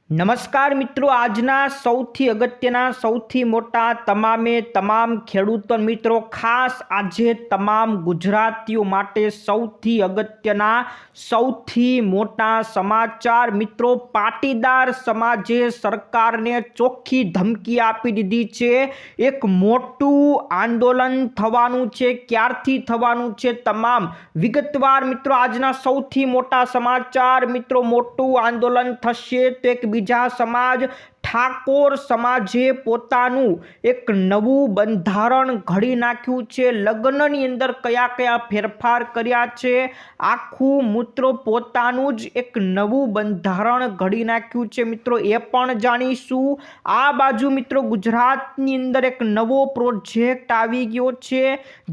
નમસ્કાર મિત્રો, આજના સૌથી અગત્યના સૌથી મોટા તમામ ખેડૂતો મિત્રો, ખાસ આજે તમામ ગુજરાતીઓ માટે સૌથી અગત્યના સૌથી મોટા સમાચાર મિત્રો, પાટીદાર સમાજે સરકારને ચોખ્ખી ધમકી આપી દીધી છે। એક મોટું આંદોલન થવાનું છે। ક્યારથી થવાનું છે તમામ વિગતવાર મિત્રો આજના સૌથી મોટા સમાચાર મિત્રો, મોટું આંદોલન થશે તો એક બીજા સમાજ ઠાકોર સમાજે પોતાનું એક નવું બંધારણ ઘડી નાખ્યું છે। લગ્નની અંદર કયા કયા ફેરફાર કર્યા છે, આખું મિત્રો પોતાનું જ એક નવું બંધારણ ઘડી નાખ્યું છે મિત્રો, એ પણ જાણીશું। આ બાજુ મિત્રો ગુજરાતની અંદર એક નવો પ્રોજેક્ટ આવી ગયો છે।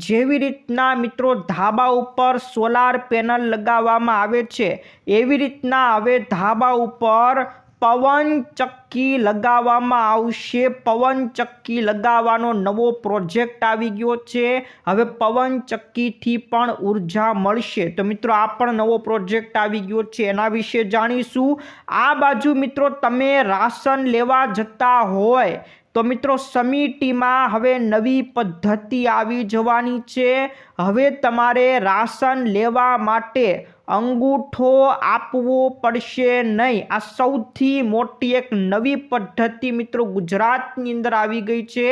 જેવી રીતના મિત્રો ધાબા ઉપર સોલાર પેનલ લગાવવામાં આવે છે, એવી રીતના હવે ધાબા ઉપર પવન ચક્કી લગાવવામાં આવશે। પવન ચક્કી લગાવવાનો નવો પ્રોજેક્ટ આવી ગયો છે। હવે પવન ચક્કીથી પણ ઉર્જા મળશે, તો મિત્રો આ પણ નવો પ્રોજેક્ટ આવી ગયો છે, એના વિશે જાણીશું। આ બાજુ મિત્રો તમે રાશન લેવા જતા હોય તો મિત્રો સમિતિમાં હવે નવી પદ્ધતિ આવી જવાની છે। હવે તમારે રાશન લેવા માટે અંગૂઠો આપવો પડશે નહીં। આ સૌથી મોટી એક નવી પદ્ધતિ મિત્રો ગુજરાતની અંદર આવી ગઈ છે,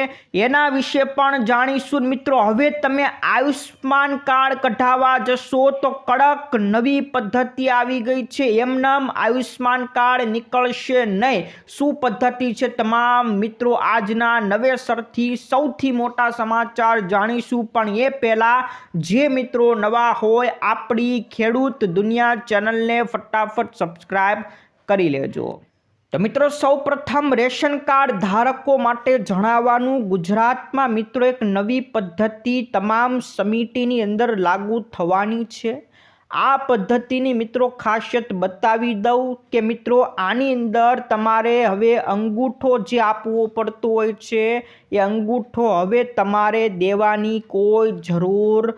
એના વિશે પણ જાણીશું મિત્રો। હવે તમે આયુષ્માન કાર્ડ કઢાવવા જશો તો કડક નવી પદ્ધતિ આવી ગઈ છે, એમનામ આયુષ્માન કાર્ડ નીકળશે નહીં। શું પદ્ધતિ છે તમામ મિત્રો આજના નવેસરથી સૌથી મોટા સમાચાર જાણીશું, પણ એ પહેલા જે મિત્રો નવા હોય આપણી ખેડૂત દુનિયા ચેનલને ફટાફટ સબસ્ક્રાઇબ કરી લેજો। તો મિત્રો સૌપ્રથમ રેશન કાર્ડ ધારકો માટે જણાવવાનું, ગુજરાતમાં મિત્રો એક નવી પદ્ધતિ તમામ સમિતિની અંદર લાગુ થવાની છે। આ પદ્ધતિની મિત્રો ખાસિયત બતાવી દઉં કે મિત્રો આની અંદર તમારે હવે અંગૂઠો જે આપવો પડતો હોય છે, એ અંગૂઠો હવે તમારે દેવાની કોઈ જરૂર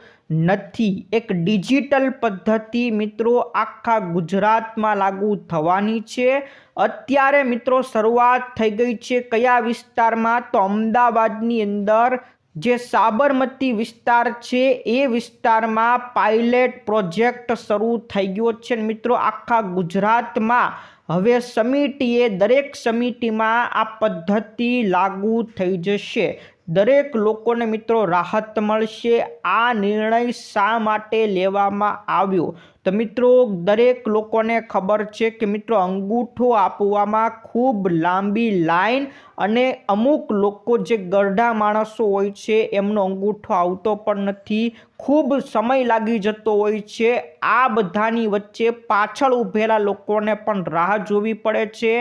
નથી। એક ડિજિટલ પદ્ધતિ મિત્રો આખા ગુજરાતમાં લાગુ થવાની છે। અત્યારે મિત્રો શરૂઆત થઈ ગઈ છે કયા વિસ્તારમાં, તો અમદાવાદની અંદર જે સાબરમતી વિસ્તાર છે એ વિસ્તારમાં પાયલેટ પ્રોજેક્ટ શરૂ થઈ ગયો છે મિત્રો। આખા ગુજરાતમાં હવે સમિતિએ દરેક સમિતિમાં આ પદ્ધતિ લાગુ થઈ જશે। દરેક લોકોને મિત્રો રાહત મળશે। આ નિર્ણય શા માટે લેવામાં આવ્યો, તો મિત્રો દરેક લોકોને ખબર છે કે મિત્રો અંગૂઠો આપવામાં ખૂબ લાંબી લાઈન, અને અમુક લોકો જે ગરડા માણસો હોય છે એમનો અંગૂઠો આવતો પણ નથી, ખૂબ સમય લાગી જતો હોય છે। આ બધાની વચ્ચે પાછળ ઊભેલા લોકોને પણ રાહ જોવી પડે છે।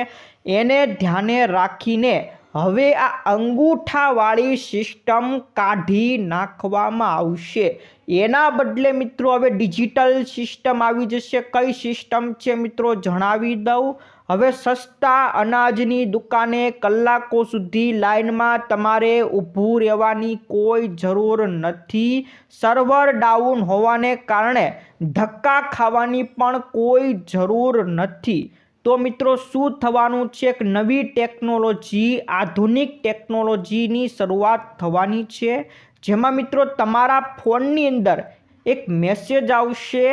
એને ધ્યાને રાખીને હવે આ અંગૂઠાવાળી સિસ્ટમ કાઢી નાખવામાં આવશે। એના બદલે મિત્રો હવે ડિજિટલ સિસ્ટમ આવી જશે। કઈ સિસ્ટમ છે મિત્રો જણાવી દઉં। હવે સસ્તા અનાજની દુકાને કલાકો સુધી લાઇનમાં તમારે ઊભું રહેવાની કોઈ જરૂર નથી। સર્વર ડાઉન હોવાને કારણે ધક્કા ખાવાની પણ કોઈ જરૂર નથી। તો મિત્રો શું થવાનું છે, એક નવી ટેકનોલોજી, આધુનિક ટેકનોલોજીની શરૂઆત થવાની છે, જેમાં મિત્રો તમારા ફોનની અંદર એક મેસેજ આવશે।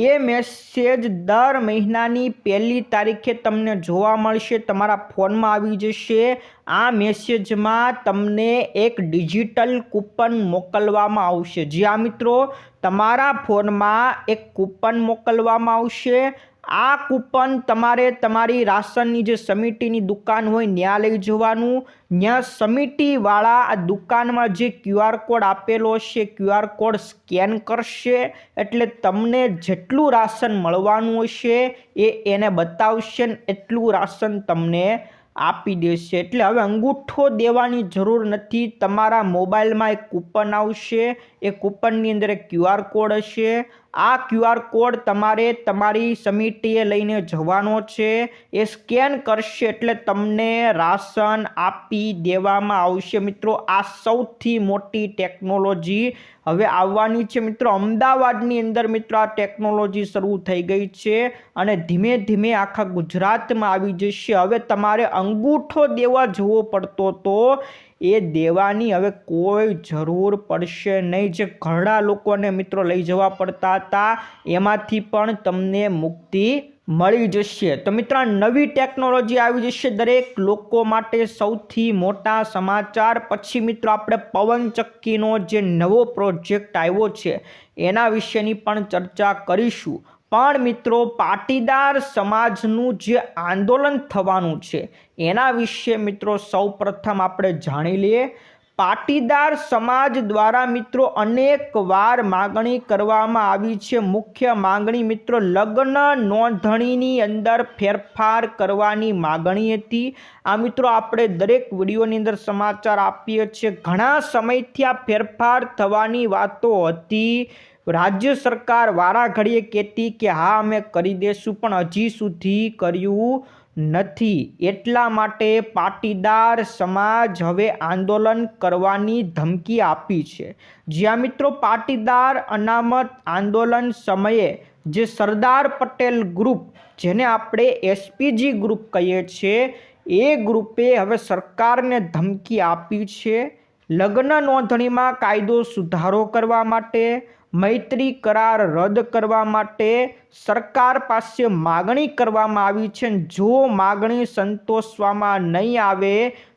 એ મેસેજ દર મહિનાની 1લી તારીખે તમને જોવા મળશે, તમારા ફોનમાં આવી જશે। આ મેસેજમાં તમને એક ડિજિટલ કૂપન મોકલવામાં આવશે। જ્યાં મિત્રો તમારા ફોનમાં એક કૂપન મોકલવામાં આવશે। આ કૂપન તમારે તમારી રાશનની જે સમિતિની દુકાન હોય ત્યાં લઈ જવાનું। ત્યાં સમિતિવાળા આ દુકાનમાં જે QR કોડ આપેલો હશે, QR કોડ સ્કેન કરશે, એટલે તમને જેટલું રાશન મળવાનું હશે એ એને બતાવશે, ને એટલું રાશન તમને આપી દેશે। એટલે હવે અંગૂઠો દેવાની જરૂર નથી। તમારા મોબાઈલમાં એક કૂપન આવશે, એ કૂપનની અંદર એક QR કોડ હશે। આ QR કોડ તમારે તમારી સમિતિએ લઈને જવાનો છે. એ સ્કેન કરશે એટલે તમને રાશન આપી દેવામાં આવશે. મિત્રો, આ સૌથી મોટી ટેકનોલોજી હવે આવવાની છે. મિત્રો, અમદાવાદની અંદર મિત્રો આ ટેકનોલોજી શરૂ થઈ ગઈ છે અને ધીમે ધીમે આખા ગુજરાતમાં આવી જશે. હવે તમારે અંગૂઠો દેવા જવો પડતો તો એ દેવાની હવે કોઈ જરૂર પડશે નહીં. જે ઘણા લોકોને મિત્રો લઈ જવા પડતા હતા એમાંથી પણ તમને મુક્તિ મળી જશે. તો મિત્રો, નવી ટેકનોલોજી આવી જશે દરેક લોકો માટે. સૌથી મોટા સમાચાર પછી મિત્રો આપણે પવનચક્કીનો જે નવો પ્રોજેક્ટ આવ્યો છે એના વિશેની પણ ચર્ચા કરીશું. પણ મિત્રો, પાટીદાર સમાજનું જે આંદોલન થવાનું છે એના વિશે મિત્રો સૌપ્રથમ આપણે જાણી લઈએ. પાટીદાર સમાજ દ્વારા મિત્રો અનેક વાર માગણી કરવામાં આવી છે. મુખ્ય માગણી મિત્રો લગ્ન નોંધણીની અંદર ફેરફાર કરવાની માગણી હતી. આ મિત્રો આપણે દરેક વિડીયોની અંદર સમાચાર આપીએ છીએ. ઘણા સમયથી આ ફેરફાર થવાની વાતો હતી. રાજ્ય સરકાર વારાઘડીએ કહેતી કે હા અમે કરી દેશું, પણ હજી સુધી કર્યું નથી. એટલા માટે પાટીદાર સમાજ હવે આંદોલન કરવાની ધમકી આપી છે. જ્યાં મિત્રો પાટીદાર અનામત આંદોલન સમયે જે સરદાર પટેલ ગ્રુપ, જેને આપણે SPG ગ્રુપ કહીએ છીએ, એ ગ્રુપે હવે સરકારને ધમકી આપી છે. લગ્ન નોંધણીમાં કાયદો સુધારો કરવા માટે, મૈત્રી કરાર રદ કરવા માટે સરકાર પાસે માગણી કરવામાં આવી છે. જો માગણી સંતોષવામાં નહીં આવે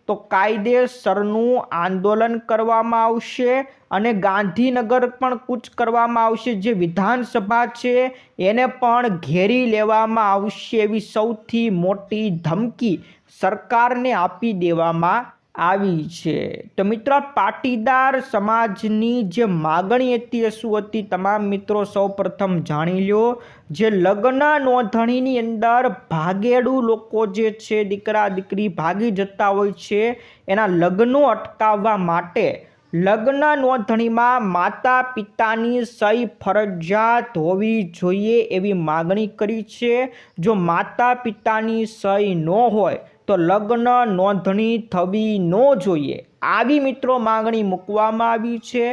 તો કાયદેસરનું આંદોલન કરવામાં આવશે અને ગાંધીનગર પણ કૂચ કરવામાં આવશે. જે વિધાનસભા છે એને પણ ઘેરી લેવામાં આવશે. એવી સૌથી મોટી ધમકી સરકારને આપી દેવામાં આવી છે. તો મિત્રો, પાટીદાર સમાજની જે માગણી હતી એ શું હતી તમામ મિત્રો સૌપ્રથમ જાણી લો. જે લગ્ન નોંધણીની અંદર ભાગેડુ લોકો જે છે, દીકરા દીકરી ભાગી જતા હોય છે, એના લગ્નો અટકાવવા માટે લગ્ન નોંધણીમાં માતા પિતાની સહી ફરજિયાત હોવી જોઈએ એવી માગણી કરી છે. જો માતા પિતાની સહી ન હોય તો લગ્ન નોંધણી થવી ન જોઈએ. આવી મિત્રો માગણી મૂકવામાં આવી છે.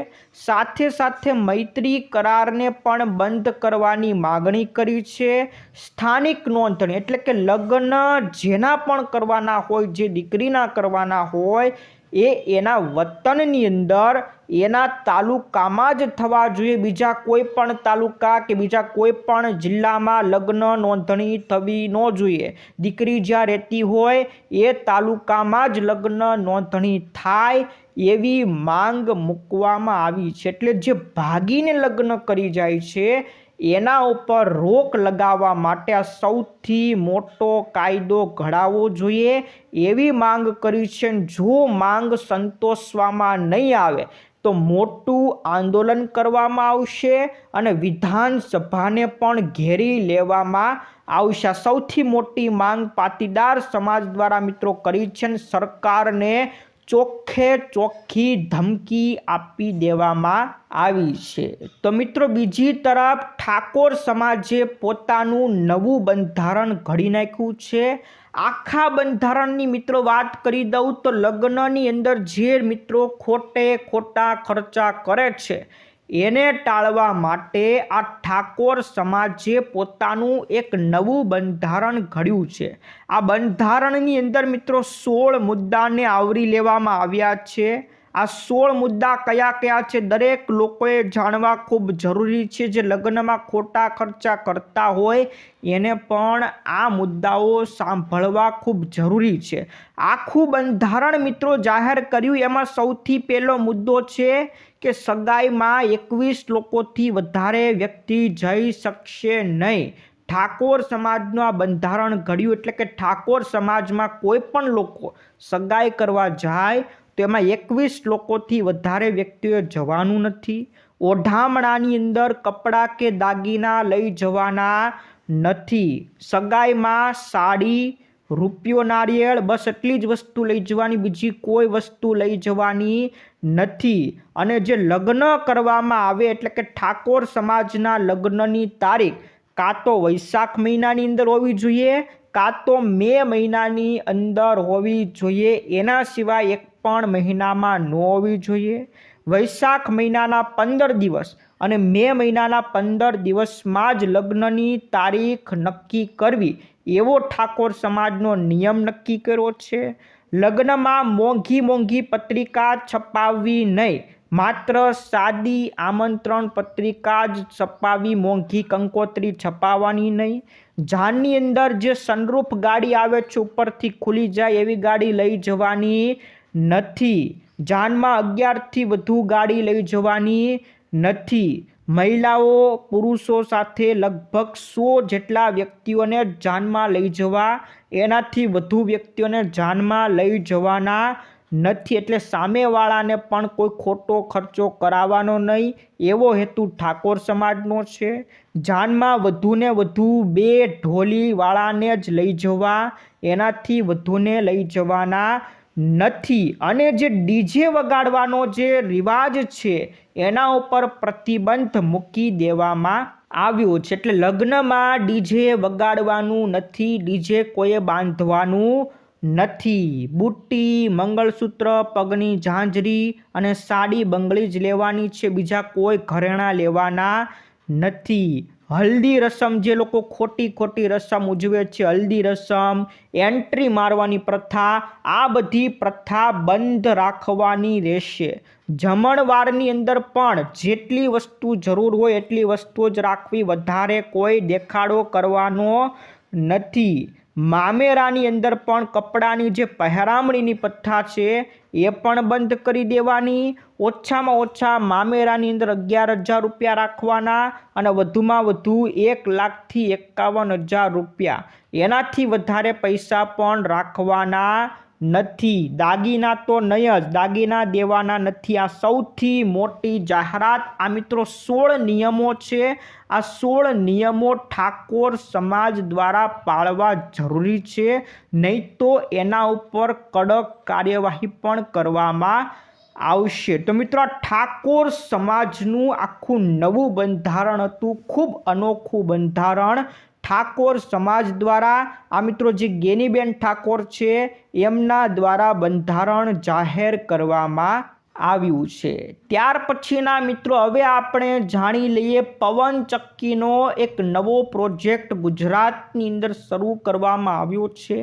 સાથે સાથે મૈત્રી કરારને પણ બંધ કરવાની માગણી કરી છે. સ્થાનિક નોંધણી એટલે કે લગ્ન જેના પણ કરવાના હોય, જે દીકરીના કરવાના હોય એના વતનની અંદર એના તાલુકામાં જ થવા જોઈએ. બીજા કોઈ પણ તાલુકા કે બીજા કોઈ પણ જિલ્લામાં લગ્ન નોંધણી થવી ન જોઈએ. દીકરી જ્યાં રહેતી હોય એ તાલુકામાં જ લગ્ન નોંધણી થાય એવી માંગ મૂકવામાં આવી છે. એટલે જે ભાગીને લગ્ન કરી જાય છે એના ઉપર રોક લગાવવા માટે આ સૌથી મોટો કાયદો ઘડાવવો જોઈએ એવી માંગ કરી છે. જો માંગ સંતોષવામાં નહીં આવે તો મોટું આંદોલન કરવામાં આવશે અને વિધાનસભાને પણ ઘેરી લેવામાં આવશે. સૌથી મોટી માંગ પાટીદાર સમાજ દ્વારા મિત્રો કરી છે અને સરકારને ચોખ્ખી ધમકી આપી દેવામાં આવી છે. તો મિત્રો, બીજી તરફ ઠાકોર સમાજે પોતાનું નવું બંધારણ ઘડી નાખ્યું છે. આખા બંધારણની મિત્રો વાત કરી દઉં તો લગ્નની અંદર જે મિત્રો ખોટા ખર્ચા કરે છે એને ટાળવા માટે આ ઠાકોર સમાજે પોતાનું એક નવું બંધારણ ઘડ્યું છે. આ બંધારણની અંદર મિત્રો 16 મુદ્દાને આવરી લેવામાં આવ્યા છે. આ 16 મુદ્દા કયા કયા છે દરેક લોકોએ જાણવા ખૂબ જરૂરી છે. જે લગ્નમાં ખોટા ખર્ચા કરતા હોય એને પણ આ મુદ્દાઓ સાંભળવા ખૂબ જરૂરી છે. આખું બંધારણ મિત્રો જાહેર કર્યું. એમાં સૌથી પહેલો મુદ્દો છે કે સગાઈમાં 21 લોકોથી વધારે વ્યક્તિ જઈ શકશે નહીં. ઠાકોર સમાજનું આ બંધારણ ઘડ્યું એટલે કે ઠાકોર સમાજમાં કોઈ પણ લોકો સગાઈ કરવા જાય તો એમાં 21 લોકોથી વધારે વ્યક્તિઓએ જવાનું નથી. ઓઢામણાની અંદર કપડાં કે દાગીના લઈ જવાના નથી. સગાઈમાં સાડી, રૂપિયો, નારિયેળ, બસ એટલી જ વસ્તુ લઈ જવાની, બીજી કોઈ વસ્તુ લઈ જવાની નથી. અને જે લગ્ન કરવામાં આવે એટલે કે ઠાકોર સમાજના લગ્નની તારીખ કાં તો વૈશાખ મહિનાની અંદર હોવી જોઈએ કાં તો મે મહિનાની અંદર હોવી જોઈએ. એના સિવાય એક પણ મહિનામાં ન હોવી જોઈએ. વૈશાખ મહિનાના 15 દિવસ અને મે મહિનાના 15 દિવસમાં જ લગ્નની તારીખ નક્કી કરવી એવો ઠાકોર સમાજનો નિયમ નક્કી કર્યો છે. લગ્નમાં મોંઘી પત્રિકા છપાવવી નહીં, માત્ર સાદી આમંત્રણ પત્રિકા જ છપાવી, મોંઘી કંકોત્રી છપાવવાની નહીં. જાનની અંદર જે સનરૂફ ગાડી આવે છે ઉપરથી ખુલી જાય એવી ગાડી લઈ જવાની નથી. જાનમાં 11થી વધુ ગાડી લઈ જવાની નથી. મહિલાઓ પુરુષો સાથે લગભગ 100 જેટલા વ્યક્તિઓને જાનમાં લઈ જવા, એનાથી વધુ વ્યક્તિઓને જાનમાં લઈ જવાના નથી. એટલે સામેવાળાને પણ કોઈ ખોટો ખર્ચો કરાવવાનો નહીં એવો હેતુ ઠાકોર સમાજનો છે. જાનમાં વધુને વધુ 2 ઢોલીવાળાને જ લઈ જવા, એનાથી વધુને લઈ જવાના નથી. અને જે ડીજે વગાડવાનો જે રિવાજ છે એના ઉપર પ્રતિબંધ મૂકી દેવામાં આવ્યો છે. એટલે લગ્નમાં ડીજે વગાડવાનું નથી, ડીજે કોઈએ બાંધવાનું નથી. બુટ્ટી, મંગળસૂત્ર, પગની ઝાંઝરી અને સાડી બંગડી જ લેવાની છે, બીજા કોઈ ઘરેણાં લેવાના નથી. હલ્દી રસમ, જે લોકો ખોટી રસમ ઉજવે છે, હલ્દી રસમ, એન્ટ્રી મારવાની પ્રથા, આ બધી પ્રથા બંધ રાખવાની રહેશે. જમણવારની અંદર પણ જેટલી વસ્તુ જરૂર હોય એટલી વસ્તુ જ રાખવી, વધારે કોઈ દેખાડો કરવાનો નથી. મામેરાની અંદર પણ કપડાની જે પહેરામણીની પ્રથા છે એ પણ બંધ કરી દેવાની. ઓછામાં ઓછા મામેરાની અંદર 11,000 રૂપિયા રાખવાના અને વધુમાં વધુ 1,00,000 થી 51,000 રૂપિયા, એનાથી વધારે પૈસા પણ રાખવાના નથી. દાગીના તો નહીં જ, દાગીના દેવાના નથી. આ સૌથી મોટી જાહેરાત. આ મિત્રો 16 નિયમો છે. આ 16 નિયમો ઠાકોર સમાજ દ્વારા પાળવા જરૂરી છે, નહીં તો એના ઉપર કડક કાર્યવાહી પણ કરવામાં આવશે. તો મિત્રો આ ઠાકોર સમાજનું આખું નવું બંધારણ હતું, ખૂબ અનોખું બંધારણ ઠાકોર સમાજ દ્વારા. આ મિત્રો જે ગેનીબેન ઠાકોર છે એમના દ્વારા બંધારણ જાહેર કરવામાં આવ્યું છે. ત્યાર પછીના મિત્રો હવે આપણે જાણી લઈએ પવનચક્કીનો એક નવો પ્રોજેક્ટ ગુજરાતની અંદર શરૂ કરવામાં આવ્યો છે.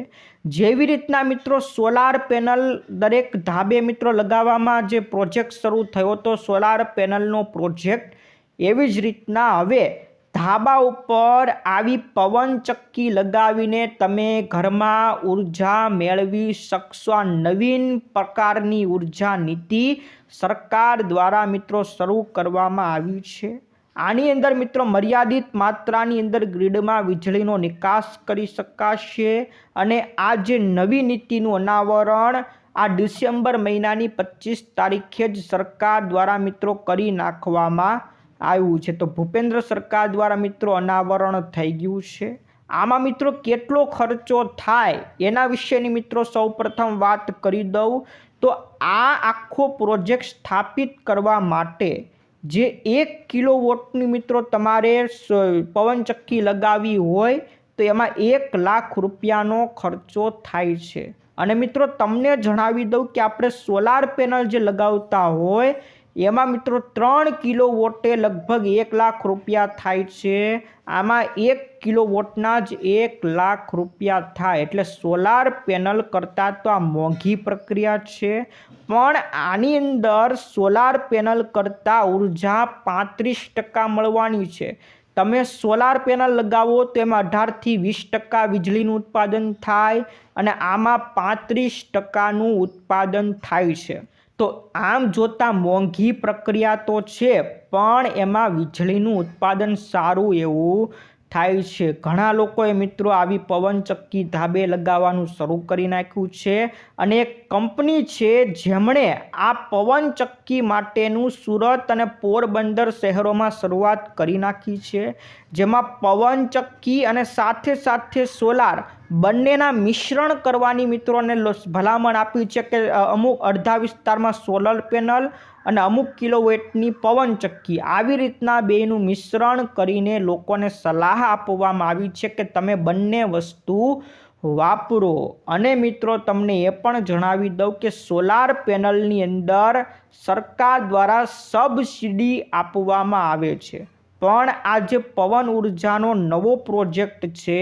જેવી રીતના મિત્રો સોલાર પેનલ દરેક ધાબે મિત્રો લગાવવામાં જે પ્રોજેક્ટ શરૂ થયો હતો સોલાર પેનલનો પ્રોજેક્ટ, એવી જ રીતના હવે ધાબા ઉપર આવી પવનચક્કી લગાવીને તમે ઘરમાં ઉર્જા મેળવી શકશો. આ નવીન પ્રકારની ઉર્જા નીતિ સરકાર દ્વારા મિત્રો શરૂ કરવામાં આવી છે. આની અંદર મિત્રો મર્યાદિત માત્રાની અંદર ગ્રીડમાં વીજળીનો નિકાસ કરી શકાશે. અને આ જે નવી નીતિનું અનાવરણ આ ડિસેમ્બર મહિનાની 25 તારીખે જ સરકાર દ્વારા મિત્રો કરી નાખવામાં આવ્યું છે. તો ભૂપેન્દ્ર સરકાર દ્વારા મિત્રો અનાવરણ થઈ ગયું છે. આમાં મિત્રો કેટલો ખર્ચો થાય એના વિશેની મિત્રો સૌપ્રથમ વાત કરી દઉં તો આ આખો પ્રોજેક્ટ સ્થાપિત કરવા માટે જે 1 કિલોવોટની મિત્રો તમારે પવનચક્કી લગાવી હોય તો એમાં 1,00,000 રૂપિયાનો ખર્ચો થાય છે. અને મિત્રો તમને જણાવી દઉં કે આપણે સોલાર પેનલ જે લગાવતા હોય એમાં મિત્રો 3 કિલોવોટે લગભગ 1,00,000 રૂપિયા થાય છે. આમાં 1 કિલોવોટના જ 1,00,000 રૂપિયા થાય. એટલે સોલાર પેનલ કરતાં તો આ મોંઘી પ્રક્રિયા છે. પણ આની અંદર સોલાર પેનલ કરતાં ઉર્જા 35% મળવાની છે. તમે સોલાર પેનલ લગાવો તો એમાં 18થી 20% વીજળીનું ઉત્પાદન થાય અને આમાં 35%નું ઉત્પાદન થાય છે. તો આમ જોતાં મોંઘી પ્રક્રિયા તો છે, પણ એમાં વીજળીનું ઉત્પાદન સારું એવું થાય છે. ઘણા લોકોએ મિત્રો આવી પવનચક્કી ધાબે લગાવવાનું શરૂ કરી નાખ્યું છે. અને એક કંપની છે જેમણે આ પવનચક્કી માટેનું સુરત અને પોરબંદર શહેરોમાં શરૂઆત કરી નાખી છે, જેમાં પવનચક્કી અને સાથે સાથે સોલાર બંનેના મિશ્રણ કરવાની મિત્રોને ભલામણ આપી છે કે અમુક અડધા વિસ્તારમાં સોલર પેનલ અને અમુક કિલોવોટની પવન ચક્કી આવી રીતના બેનું મિશ્રણ કરીને લોકોને સલાહ આપવામાં આવી છે કે તમે બંને વસ્તુ વાપરો। અને મિત્રો તમને એ પણ જણાવી દઉં કે સોલાર પેનલની અંદર સરકાર દ્વારા સબસિડી આપવામાં આવે છે, પણ આ જે પવન ઉર્જાનો નવો પ્રોજેક્ટ છે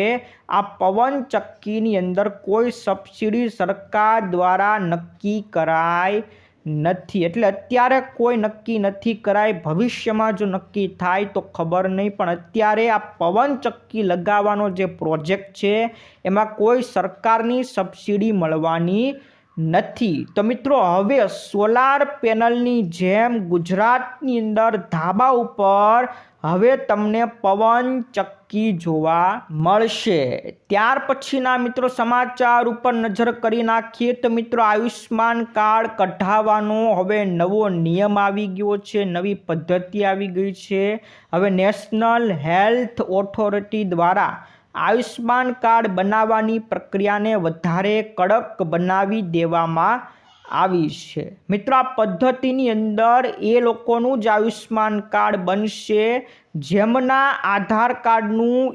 આ પવન ચક્કીની અંદર કોઈ સબસિડી સરકાર દ્વારા નક્કી કરાય નથી। એટલે અત્યારે કોઈ નક્કી નથી કરાય, ભવિષ્યમાં જો નક્કી થાય તો ખબર નહીં, પણ અત્યારે આ પવન ચક્કી લગાવવાનો જે પ્રોજેક્ટ છે એમાં કોઈ સરકારની સબસિડી મળવાની નથી। તો મિત્રો હવે સોલાર પેનલની જેમ ગુજરાતની અંદર ધાબા ઉપર હવે તમને પવન ચક્કી જોવા મળશે। ત્યાર પછીના મિત્રો સમાચાર ઉપર નજર કરી નાખીએ તો મિત્રો આયુષ્માન કાર્ડ કઢાવવાનો હવે નવો નિયમ આવી ગયો છે, નવી પદ્ધતિ આવી ગઈ છે। હવે નેશનલ હેલ્થ ઓથોરિટી દ્વારા આયુષ્માન કાર્ડ બનાવવાની પ્રક્રિયાને વધારે કડક બનાવી દેવામાં આવી છે। મિત્રો આ પદ્ધતિની અંદર એ લોકોનું જ આયુષ્માન કાર્ડ બનશે જેમના આધાર કાર્ડનું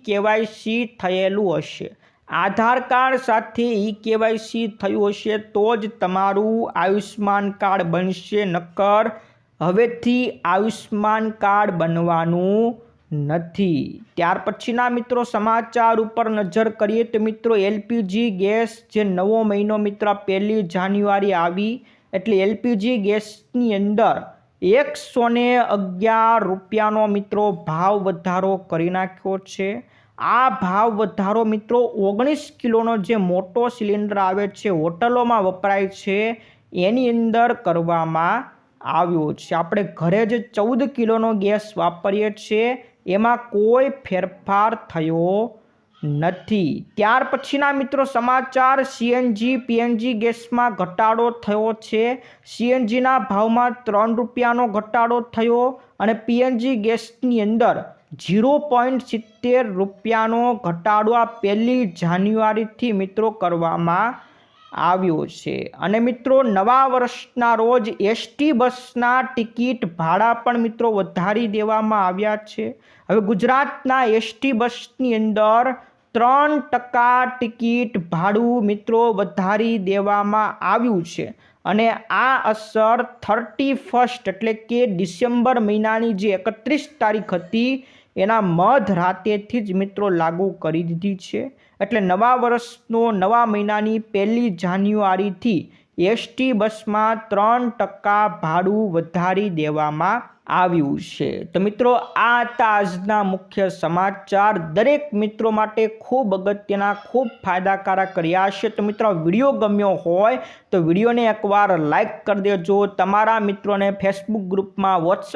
KYC થયેલું હશે। આધાર કાર્ડ સાથે KYC થયું હશે તો જ તમારું આયુષ્માન કાર્ડ બનશે, નકર હવેથી આયુષ્માન કાર્ડ બનવાનું નથી। ત્યાર પછીના મિત્રો સમાચાર ઉપર નજર કરીએ તો મિત્રો LPG ગેસ જે નવો મહિનો મિત્રો 1 જાન્યુઆરી આવી એટલે LPG ગેસની અંદર 111 રૂપિયાનો મિત્રો ભાવ વધારો કરી નાખ્યો છે। આ ભાવ વધારો મિત્રો 19 કિલોનો જે મોટો સિલિન્ડર આવે છે હોટલોમાં વપરાય છે એની અંદર કરવામાં આવ્યો છે। આપણે ઘરે જે 14 કિલોનો ગેસ વાપરીએ છીએ એમાં કોઈ ફેરફાર થયો નથી। ત્યાર પછીના મિત્રો સમાચાર CNG PNG ગેસમાં ઘટાડો થયો છે। CNGના ભાવમાં 3 રૂપિયાનો ઘટાડો થયો અને PNG ગેસની અંદર 0.70 રૂપિયાનો ઘટાડો આ 1 જાન્યુઆરીથી મિત્રો કરવામાં આવ્યો છે। અને મિત્રો નવા વર્ષના રોજ ST બસના ટિકિટ ભાડા પણ મિત્રો વધારી દેવામાં આવ્યા છે। હવે ગુજરાતના ST બસની અંદર 3% ટિકિટ ભાડું મિત્રો વધારી દેવામાં આવ્યું છે અને આ અસર 31 એટલે કે ડિસેમ્બર મહિનાની જે 31 તારીખ હતી એના મધરાતેથી જ મિત્રો લાગુ કરી દીધી છે। એટલે નવા વર્ષનો નવા મહિનાની 1 જાન્યુઆરીથી ST બસમાં 3% ભાડું વધારી દેવામાં આવ્યું છે। તો મિત્રો આ હતા આજના મુખ્ય સમાચાર, દરેક મિત્રો માટે ખૂબ અગત્યના, ખૂબ ફાયદાકારક રહ્યા છે। તો મિત્રો વિડીયો ગમ્યો હોય તો વિડીયોને એકવાર લાઈક કરી દેજો, તમારા મિત્રોને ફેસબુક ગ્રુપમાં, વોટ્સઅપ